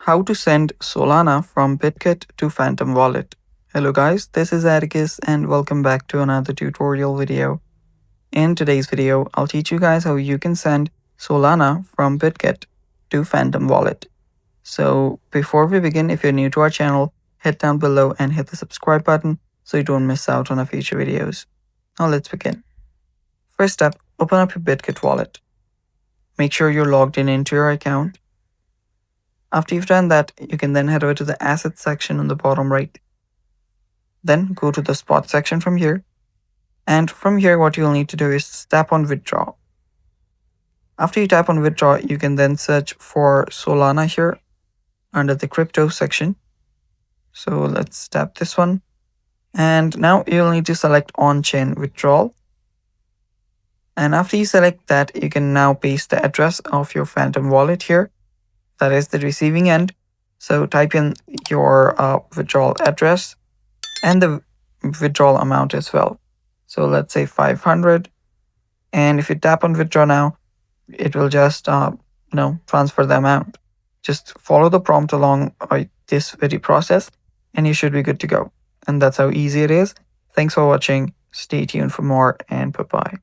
How to send Solana from Bitget to Phantom Wallet. Hello guys, this is Atticus and welcome back to another tutorial video. In today's video, I'll teach you guys how you can send Solana from Bitget to Phantom Wallet. So before we begin, if you're new to our channel, head down below and hit the subscribe button so you don't miss out on our future videos. Now let's begin. First step, open up your Bitget wallet. Make sure you're logged in into your account. After you've done that, you can then head over to the assets section on the bottom right. Then go to the spot section from here. And from here, what you'll need to do is tap on withdraw. After you tap on withdraw, you can then search for Solana here under the crypto section. So let's tap this one. And now you'll need to select on-chain withdrawal. And after you select that, you can now paste the address of your Phantom wallet here. That is the receiving end. So type in your withdrawal address and the withdrawal amount as well. So let's say 500. And if you tap on withdraw now, it will just transfer the amount. Just follow the prompt along this very process and you should be good to go. And that's how easy it is. Thanks for watching. Stay tuned for more and bye-bye.